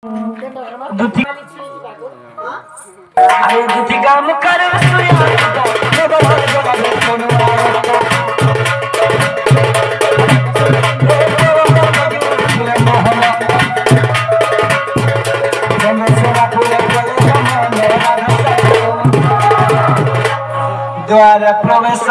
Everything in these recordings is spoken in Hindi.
दुधी अरे दुधी काम कर द्वार प्रवेश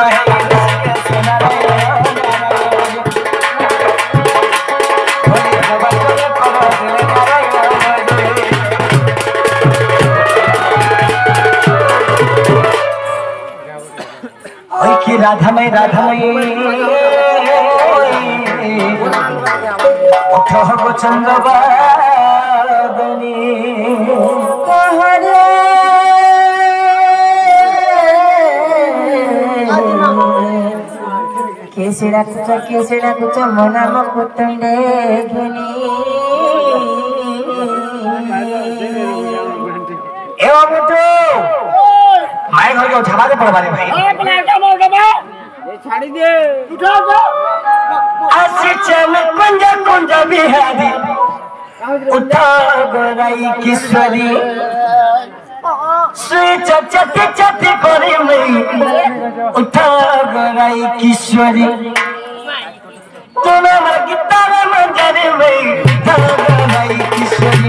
राधामय उठो चंद्रवादनी केसड़ा कुछ मनाम कुतुंडे घनी एवं उठो माय घर के उठा दे पड़वा रे भाई छाड़ी दे उठा दो आसी चल कुंज बिहारी उठा गोराई किशोरी सुई चचती चती करे मई उठा गोराई किशोरी तूने मर गिटार मंजरी मई उठा गोराई किशोरी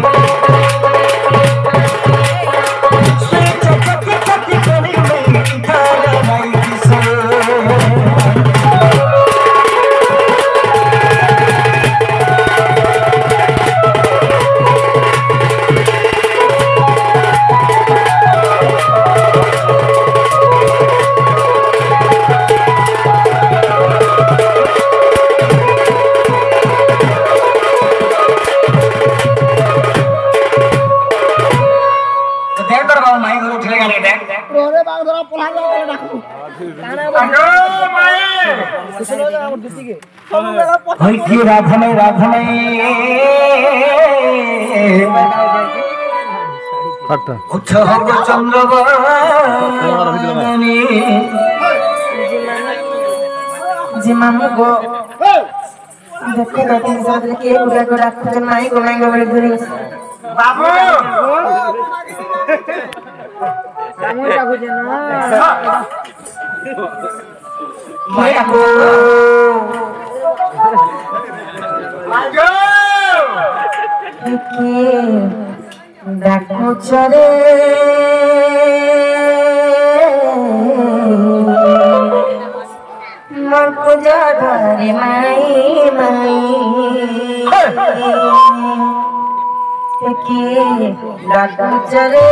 सुई चचती चती करे मई उठा गोराई किशोरी राधमय उठो चंद्रवानी जी मामू गो देखो देखो सब के पूरा को रखो माई गो बड़े गुरी बाबू कामो जागो जनो बाबू मागो के डाको चरे मन पूजा धरे माई के डाको चरे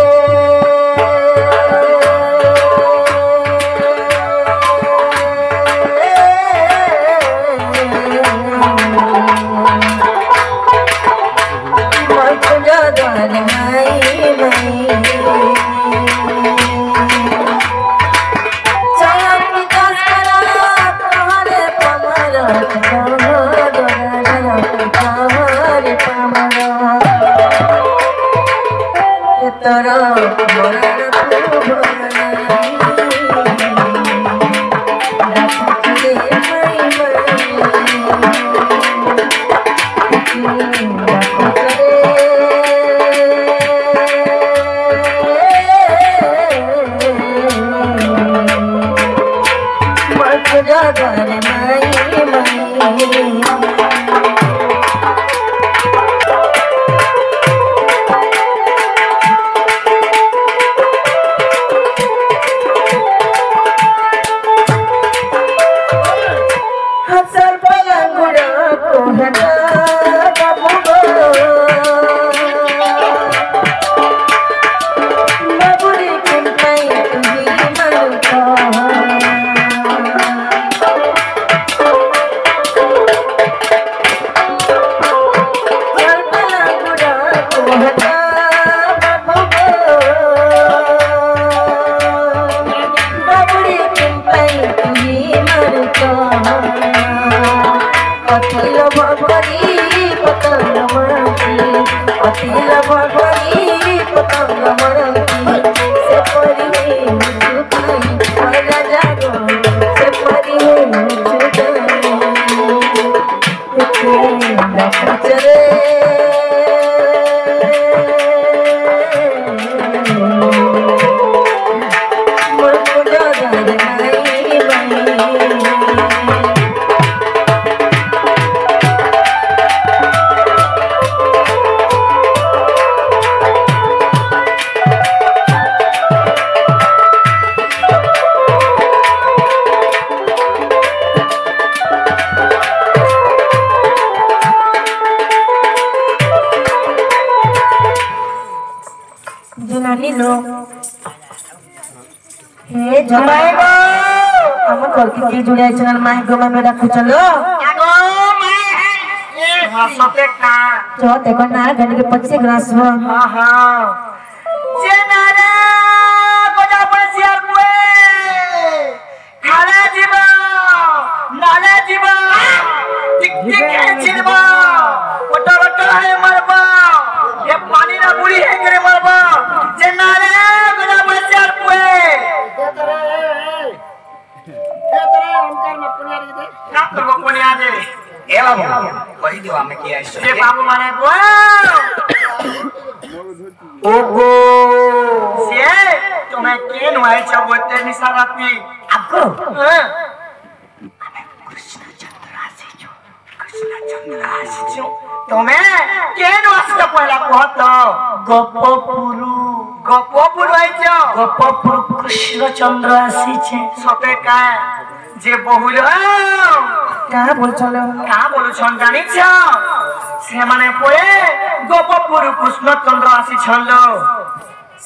नानी लो हे जमाई गो हमर घर के जुड़े चल माई गो में मेरा कुचलो आगो माई ये हसते का जो देखो ना गन के 25 ग्लास हो हां हां जे नारे गोजा पसियार पुए खाना जीवा नाले जीवा टिक टिक है जीवा ओटा ओटा है मरबा ये पानी ना बुड़ी है करे मरबा जे नारे गोजा पसियार पुए ओंकार में पुनिया दे ना तो पुनिया दे ए बाबू कहि दियो हमें किया है ए बाबू माने ओगो से तुम्हें केन वाई चबोते निसाराती आपको कृष्ण चंद्र आसी तुम्हें केन वास्ता पहला कहत गपपुरु आइছো गपपुरु कृष्ण चंद्र आसी छे सते का जे बहुल का बोल छन जानि छ से माने पए गपपुरु कृष्ण चंद्र आसी छलो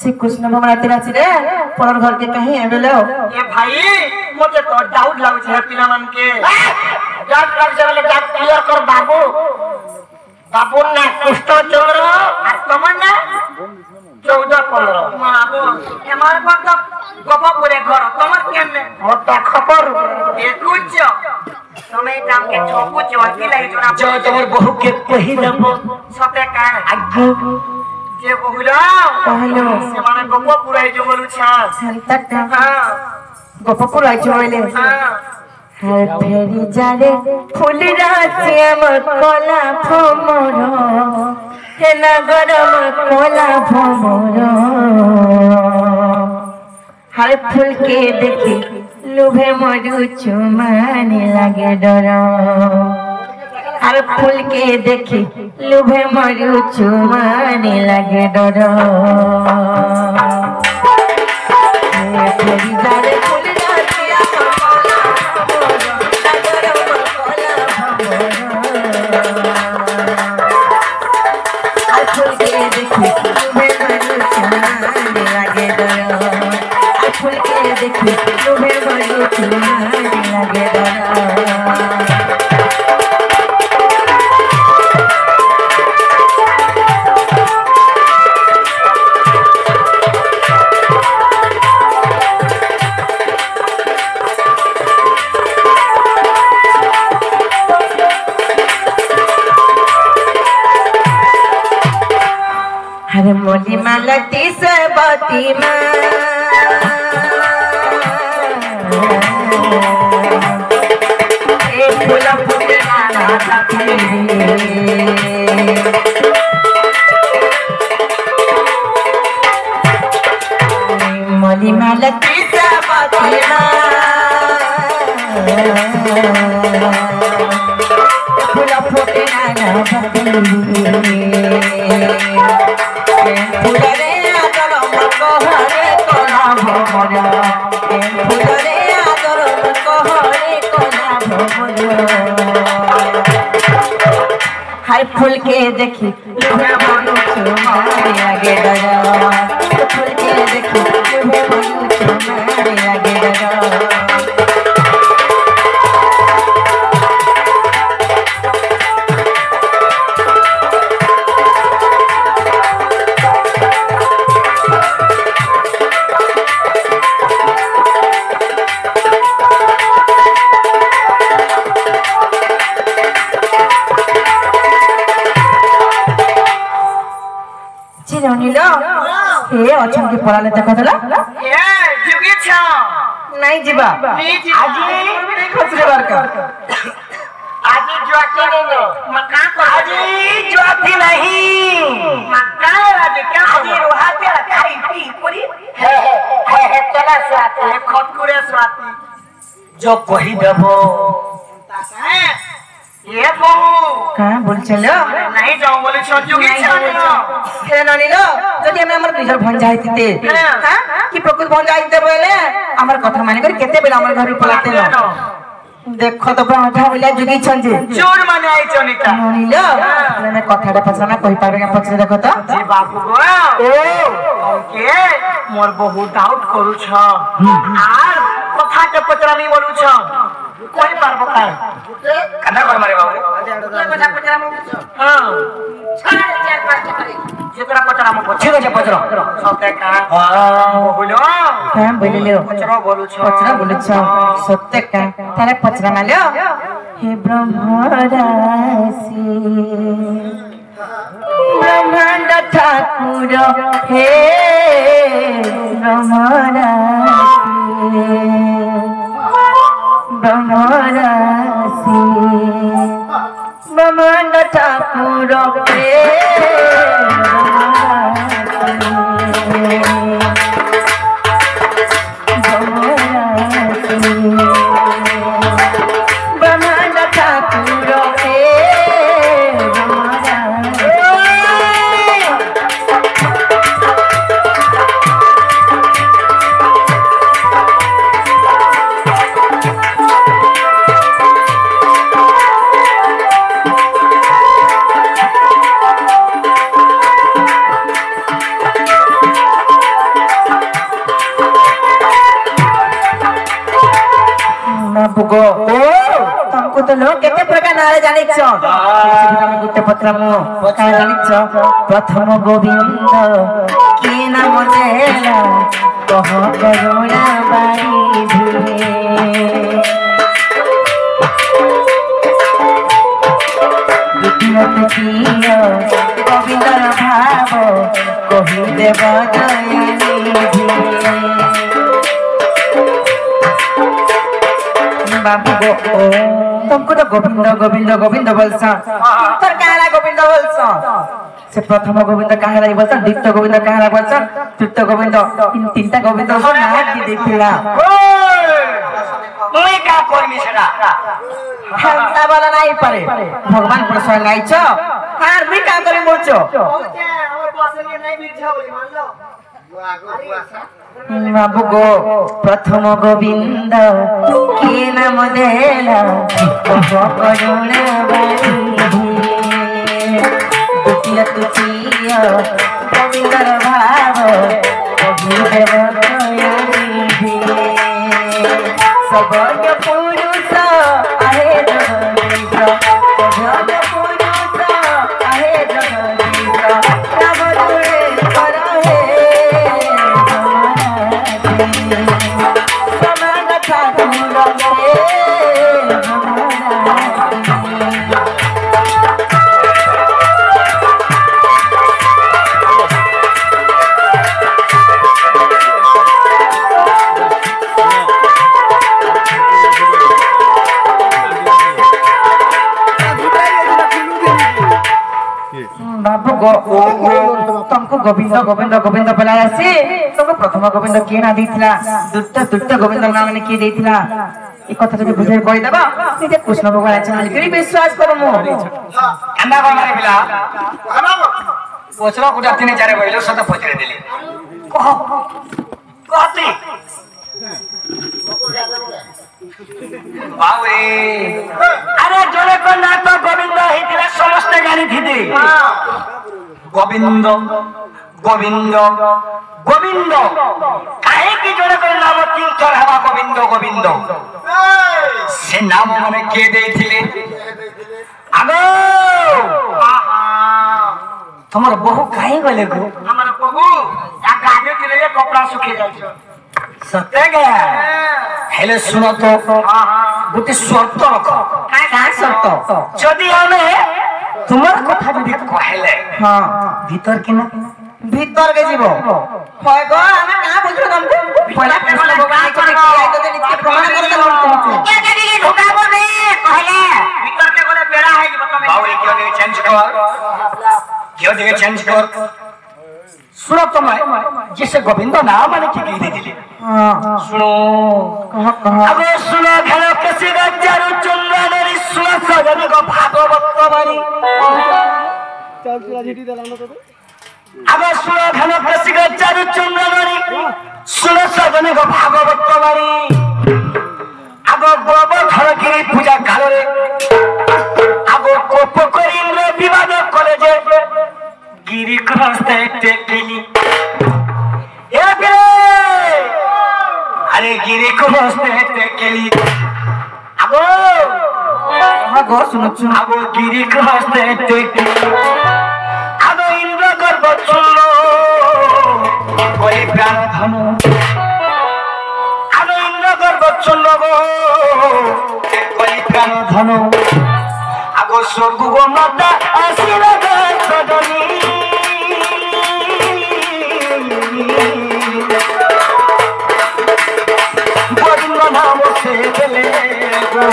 श्री कृष्ण भगवान तेरा रे पर घर के कहीं आबेलो ए भाई मोते तो डाउट लागु छे पिला मन के डाउट लाग जाले डाउट क्लियर कर बाबू बाबू ना कृष्ण चंद्र आत्मन ना 14-15 बाबू हमार को गपपुरे घर तमर केने मोटा खबर ए कुछ समय नाम के ठोकू चोकी लागि जोना जो तमर बहु के कहि देबो सते का आगु जे बहुला कहलो से माने गपपुराई जो बोलु छा संता का हां गपपुराई चोले हां हर फेरी जारे फूल राशि अमर कोला भमरो हे नगरम कोला भमरो हर फूल के देखी लुभे मरु चुमाने लगे डर हर फूल के देखी लुभे मरु चुमाने लगे डर फेरी जारे फूल राशि अमर कोला भमरो नगरम कोला भमरो हर फूल के देखी लुभे मरु चुमाने लगे डर फूल के देखी लुभे मरु चुमाने लगे हरे मोली मालती से बाती मां ए फूला फूला राधा मोली मालती से बाती मां फूला फूला राधा फुलरे आदर मकहरे कला भमरा फुलरे आदर मकहरे कला भमरा हर फूल के देखी लुभे मरु चुमाने लगे डर फूल के देखी लुभे मरु चुमाने लगे डर चिरौनीलो हे अछन के पड़ाले देखो तला ए जुगी छ नहीं जीवा आज नहीं खोजरे बार का आज जोती नहीं मक्का को आज जोती नहीं मक्का आज क्या आज रोहाते खाई पी पूरी है चला स्वाति है खटकुरे स्वाति जो कहि देबो ये बहु का बोल चलो नहीं जाऊं बोले जुगी छ हे ननिलो যদি আমি আমার বিজর ভঞ্জাইতে হ্যাঁ কি প্রকৃত ভঞ্জাইতে বলে আমার কথা মানে করে কেতে বেলা আমার ঘরে পলাতে না देखो तो बाठा बोलिया जुगी छंजे चोर माने आई चनिका ननिलो मैं कथाटा पछना कहि पाबे का पछरे देखो तो जी बाबू गो ओ के मोर बहुत डाउट करू छ आर कथा के पचरा नहीं बोलू छ कोई पारबो का कथा कर मारे बाबू कथा पचरा में हां छाड़ चार पांच करे जेकरा पचरा में पछरे जे पचरा सत्य का बोलो हां बोलिलो पचरा बोलू छ पचरा बोलू छ सत्य का तारे पचरा माल्यो हे ब्रह्मरासी ब्रह्मांड ठाकुर हे ब्रह्मरासी ब्रह्मरासी ब्रह्मांड ठाकुर हे ब्रह्मांड ठाकुर हे बुगो तुमको तो लोग केते प्रकार नारे जानि छ हम गुटे पत्र मु का जानि छ प्रथम गोविंद के नाम देला कह करुणा बारी धुए द्वितीय तृतीय गोविंदर भाव कहि देव दयानिधि बाबू गो तुमको तो गोविंद गोविंद गोविंद बोलसा तर काला गोविंद बोलसा से प्रथम गोविंद काहला बोलसा द्वितीय गोविंद काहला बोलसा तृतीय गोविंद तीनटा गोविंद हो ना की देखिला मैं का करमी सेटा हमता वाला नहीं पारे भगवान पर सय नहीं छ हार मी का करे मोचो हमर पास में नहीं बीत जा बोली मान लो बाबू गो प्रथम गोविंद के नाम देला कह करुणा बारी द्वितीय तृतीय गोविंदर भाव कहि देव दयानिधि सबज्ञ पुरुष आहे जगदीश सबज्ञ पुरुष आहे जगदीश राम तुळे कर हे ब्रह्मांड ठाकुर हे बाबू गो तुमको गोविंद गोविंद गोविंद बोलाया से तुमको प्रथम गोविंद के ना देथिला द्वितीय गोविंद नाम ने के देथिला ए कथा जदि बुझे कहि देबा से कृष्ण भगवान चैनल करी विश्वास करो मो अंडा को मारे पिला पोचरो गुडा तीन चार बइलो सत पचरे देली कह कहती बावे अरे जोरे को ना तो गोविंद हितिला समस्त गानी थिते गोविंद गोविंद गोविंद काहे की जोरे को नाम तीन थर हवा गोविंद गोविंद से नाम माने के देथिले आगो तमर बहु काहे गले गो हमर बहु या गाजे के लिए कपड़ा सुखे जाय छ सत्य गया हेले सुनो तो गोटे शर्त रख का शर्त जदि हमें तुमर कथा जदि कहले हां भीतर के ना भीतर के जीवो होय गो हमें का बोलछो तुमको पहला प्रश्न भगवान को किया तो नित्य प्रमाण कर तुमको क्या करी धोखा बोल नहीं कहले भीतर के बोले बेड़ा है कि बताओ बावरे क्यों नहीं चेंज कर क्यों जगह चेंज कर सुनो तुम्हें जिसे गोविंद नाम माने की गई थी सुनो अब सुनो घरो किसी गज्जरु चुंदरी सुनो सजन को भागवत बारी चल चला झीटी दलानो तो अब सुनो घरो किसी गज्जरु चुंदरी सुनो सजन को भागवत बारी আগো গোবর্ধন গিরি পূজা কালরে আগো কোপ করিলে বিবাদ কলেজে গিরি ক্রস্তে টেকিলি আরে গিরি ক্রস্তে টেকিলি আগো গো শুনছ আগো গিরি ক্রস্তে টেকিলি আগো ইন্দ্র গর্ভ চুল্ল কই প্রাণ ধন আগো ইন্দ্র গর্ভ চুল্ল গো কই প্রাণ ধন আগো স্বর্গ গো মাতা আসিলা গো সদনী গোবিন্দ নাম সে দিলে গো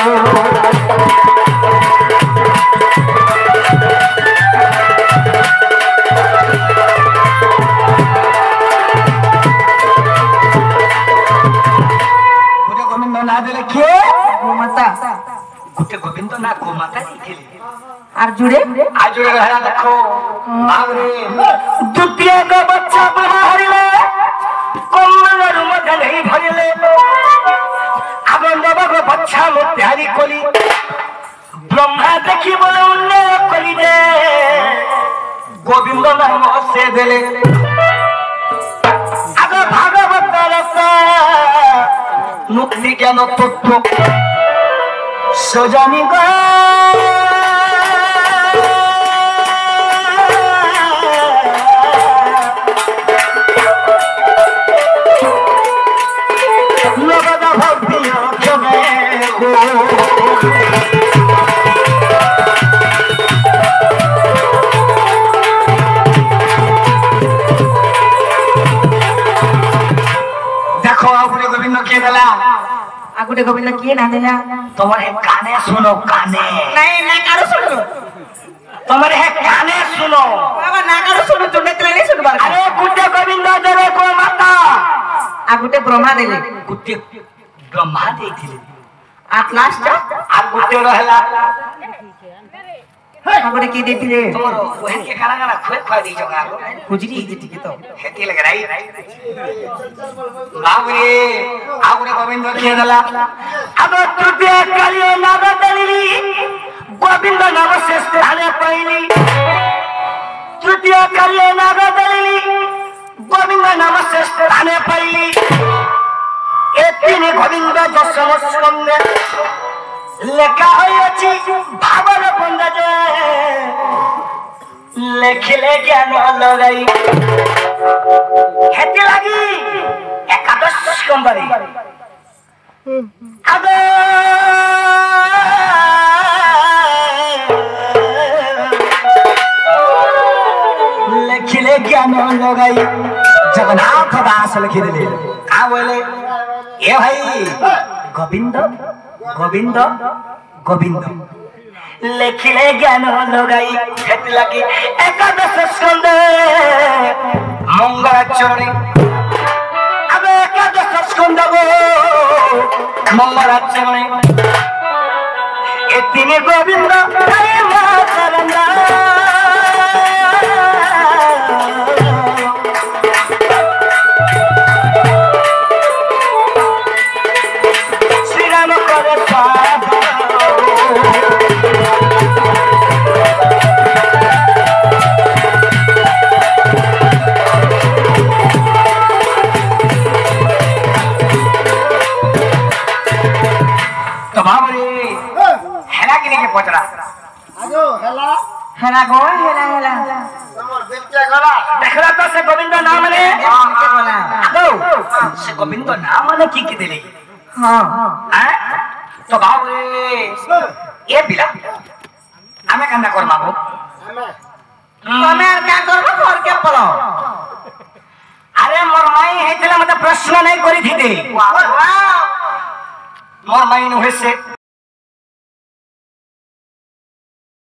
গোবিন্দ না দিলে কে গোমাতা গোটে গোবিন্দ না গোমাতা দিলে আর জুড়ে হেলা দেখো বাবরে দ্বিতীয় গো বাচ্চা বাহারিলে কমলার মধ্যে নেই ভরিলে আগে নবগ বাচ্চা মুত্যারি কলি ব্রহ্মা দেখি বলে উল্লেখ করি যে গোবিন্দ নাম সে দেলে আগে ভাগবত রস মুক্তি জ্ঞান তত্ত্ব সজানি গো দেখো আগুনে গোবিন্দ কে দিলা আগুটে গোবিন্দ কি না দিলা তোমার কানে শুনো কানে নাই না কারো শুনো তোমার কানে শুনো বাবা না কারো শুনো তুমি তেলে শুনবার আরে গুটে গোবিন্দ দেবে কো মাতা আগুটে ব্রহ্মা দিলে গুটে ব্রহ্মা দেইছিলে আট লাস্ট আর গুটে রহলা আগুটে কি দিছিলে তোমার ওহে কে কানা কানা খুয়ে খুয়া দিছ গালো খুজরি এই যে ঠিক তো হেতি লাগে রাই বাবরে আগুনে গোবিন্দ কে দিলা আবার তৃতীয় কালিয়ে নাগ দলিলি গোবিন্দ নাম শেষ স্থানে পাইলি তৃতীয় কালিয়ে নাগ দলিলি গোবিন্দ নাম শেষ স্থানে পাইলি এ তিনি গোবিন্দ দশম স্কন্ধে লেখা হয়েছি ভাবর বন্ধে লেখিলে জ্ঞান লগাই হেতি লাগি একাদশ স্কন্ধে আগে লেখিলে জ্ঞান লগাই জগন্নাথ দাস লিখি দিলে কা বলে এ ভাই গোবিন্দ গোবিন্দ গোবিন্দ লেখিলে জ্ঞান লগাই হেতি লাগি একাদশ স্কন্ধে মঙ্গলাচরণে আগে একাদশ স্কন্ধ গো মঙ্গলাচরণে এ তিনি গোবিন্দ শ্রীরাম করে তো বাবরে হেলা কিনে কে পচরা আগো হেলা হেলা গো হেলা হেলা তোমার দিলকে গলা দেখলা তো সে গোবিন্দ নাম রে কে বলা আগো সে গোবিন্দ নাম মানে কি দিলে হ্যাঁ হ্যাঁ তো বাবরে এ বিলা আমি কান্না কর বাবু আমি তুমি আর কা করবো ঘর কে পড়ো আরে মোর মাই হেতলে মতে প্রশ্ন নাই করি দিতে মোর মাই ন হইছে